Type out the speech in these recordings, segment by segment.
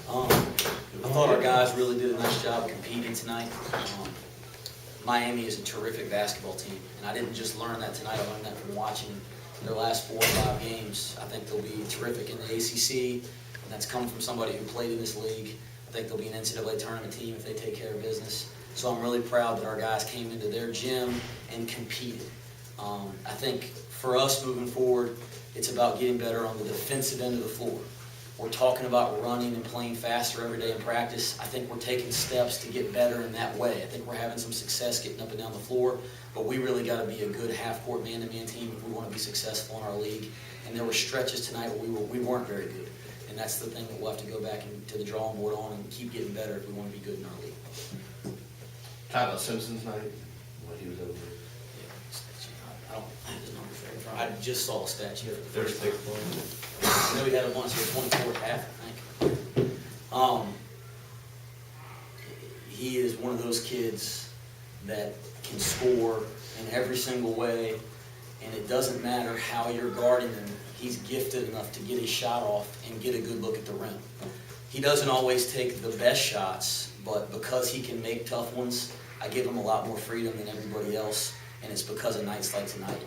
I thought our guys really did a nice job competing tonight. Miami is a terrific basketball team, and I didn't just learn that tonight. I learned that from watching their last 4 or 5 games. I think they'll be terrific in the ACC, and that's come from somebody who played in this league. I think they'll be an NCAA tournament team if they take care of business. So I'm really proud that our guys came into their gym and competed. I think for us moving forward, it's about getting better on the defensive end of the floor. We're talking about running and playing faster every day in practice. I think we're taking steps to get better in that way. I think we're having some success getting up and down the floor, but we really got to be a good half-court man-to-man team if we want to be successful in our league. And there were stretches tonight where we weren't very good. And that's the thing that we'll have to go back to the drawing board on and keep getting better if we want to be good in our league. Talk about Simpson's night, what he was over. I don't have his numbers right in front. I just saw a stat sheet for the first 36 points. I know he had it once, he was 24 at half, I think. He is one of those kids that can score in every single way, and it doesn't matter how you're guarding him. He's gifted enough to get his shot off and get a good look at the rim. He doesn't always take the best shots, but because he can make tough ones, I give him a lot more freedom than everybody else, and it's because of nights like tonight.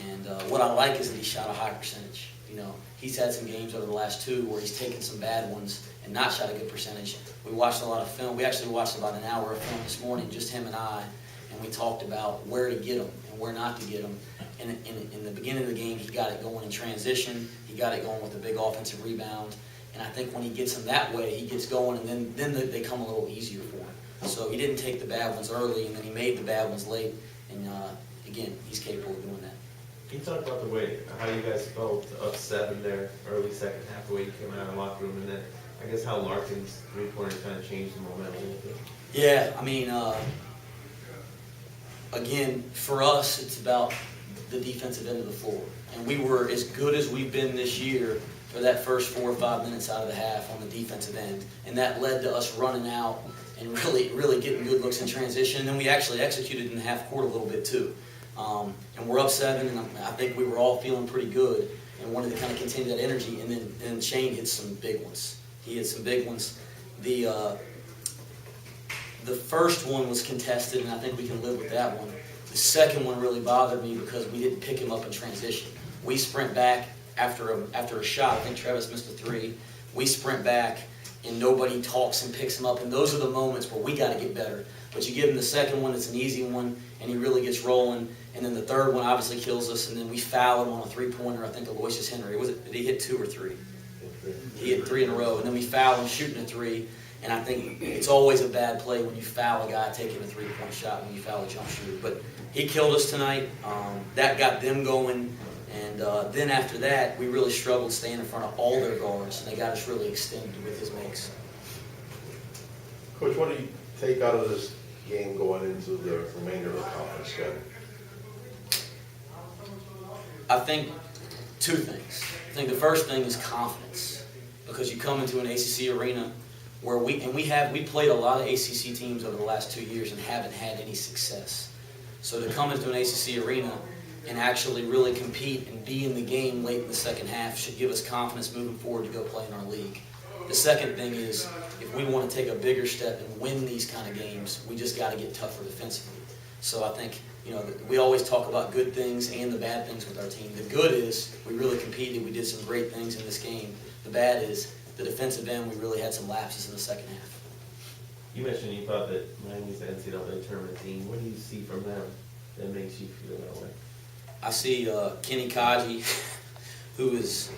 And what I like is that he shot a high percentage. You know, he's had some games over the last 2 where he's taken some bad ones and not shot a good percentage. We watched a lot of film. We actually watched about an hour of film this morning, just him and I, and we talked about where to get him and where not to get him. And in the beginning of the game, he got it going in transition. He got it going with a big offensive rebound. And I think when he gets them that way, he gets going, and then they come a little easier for him. So he didn't take the bad ones early, and then he made the bad ones late. And again, he's capable of doing that. Can you talk about the way, how you guys felt up 7 there, early second half, the way you came out of the locker room, and then I guess how Larkin's three-pointer kind of changed the momentum a little bit? Yeah, I mean, again, for us, it's about the defensive end of the floor. And we were as good as we've been this year for that first 4 or 5 minutes out of the half on the defensive end. And that led to us running out and really getting good looks in transition. And then we actually executed in the half court a little bit too. And we're up 7, and I think we were all feeling pretty good and wanted to kind of continue that energy. And then Shane hit some big ones. He hit some big ones. The first one was contested, and I think we can live with that one. The second one really bothered me because we didn't pick him up in transition. We sprint back after a shot. I think Travis missed a 3. We sprint back, and nobody talks and picks him up. And those are the moments where we got to get better. But you give him the second one, it's an easy one, and he really gets rolling. And then the third one obviously kills us, and then we foul him on a 3-pointer. I think Aloysius Henry. Did he hit 2 or 3? He hit 3 in a row. And then we foul him shooting a 3. And I think it's always a bad play when you foul a guy taking a 3-point shot, when you foul a jump shooter. But he killed us tonight. That got them going. And then after that, we really struggled staying in front of all their guards, and they got us really extended with his makes. Coach, what do you take out of this game going into the remainder of the conference schedule? I think 2 things. I think the first thing is confidence, because you come into an ACC arena where we played a lot of ACC teams over the last 2 years and haven't had any success. So to come into an ACC arena and actually really compete and be in the game late in the second half should give us confidence moving forward to go play in our league. The second thing is, if we want to take a bigger step and win these kind of games, we just got to get tougher defensively. So I think, we always talk about good things and the bad things with our team. The good is we really competed. We did some great things in this game. The bad is the defensive end, we really had some lapses in the second half. You mentioned you thought that Miami's the NCAA tournament team. What do you see from them that makes you feel that way? I see Kenny Kaji, who is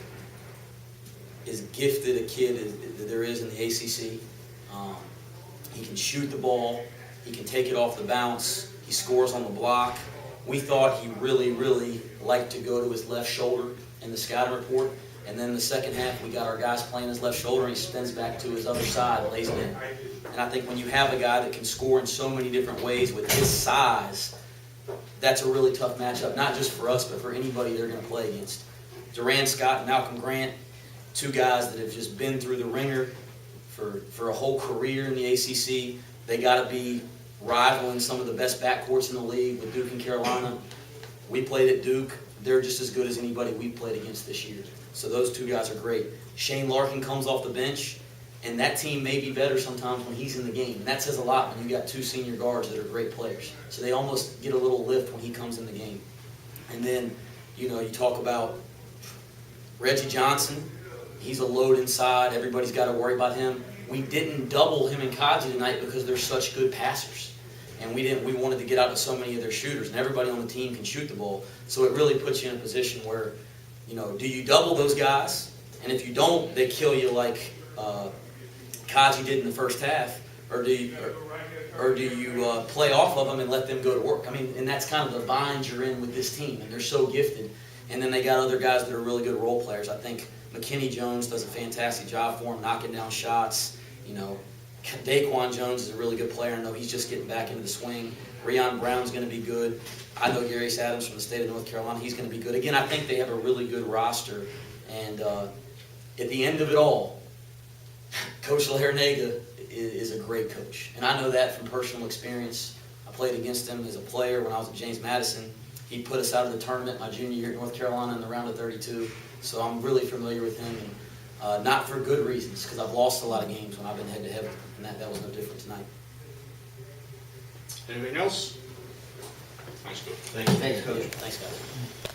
as gifted a kid as there is in the ACC. He can shoot the ball. He can take it off the bounce. He scores on the block. We thought he really liked to go to his left shoulder in the scouting report. And then in the second half, we got our guys playing his left shoulder, and he spins back to his other side and lays it in. And I think when you have a guy that can score in so many different ways with his size, that's a really tough matchup, not just for us, but for anybody they're going to play against. Duran Scott and Malcolm Grant, 2 guys that have just been through the ringer for a whole career in the ACC. They got to be rivaling some of the best backcourts in the league with Duke and Carolina. We played at Duke. They're just as good as anybody we played against this year. So those 2 guys are great. Shane Larkin comes off the bench, And that team may be better sometimes when he's in the game. And that says a lot when you got two senior guards that are great players. So they almost get a little lift when he comes in the game. And then, you talk about Reggie Johnson. He's a load inside. Everybody's got to worry about him. We didn't double him and Kaji tonight because they're such good passers. And we wanted to get out to so many of their shooters. And everybody on the team can shoot the ball. So it really puts you in a position where, do you double those guys? And if you don't, they kill you like Kaji did in the first half, or do you play off of them and let them go to work? I mean, and that's kind of the bind you're in with this team, and they're so gifted. And then they got other guys that are really good role players. I think McKinney Jones does a fantastic job for them, knocking down shots. Daquan Jones is a really good player. I know he's just getting back into the swing. Rion Brown's going to be good. I know Darius Adams from the state of North Carolina. He's going to be good. Again, I think they have a really good roster. And at the end of it all, Coach Larinaga is a great coach. And I know that from personal experience. I played against him as a player when I was at James Madison. He put us out of the tournament my junior year at North Carolina in the round of 32. So I'm really familiar with him, and not for good reasons, because I've lost a lot of games when I've been head-to-head with him, and that was no different tonight. Anything else? Thanks, Coach. Thank you. Thanks, Coach. Thanks, guys.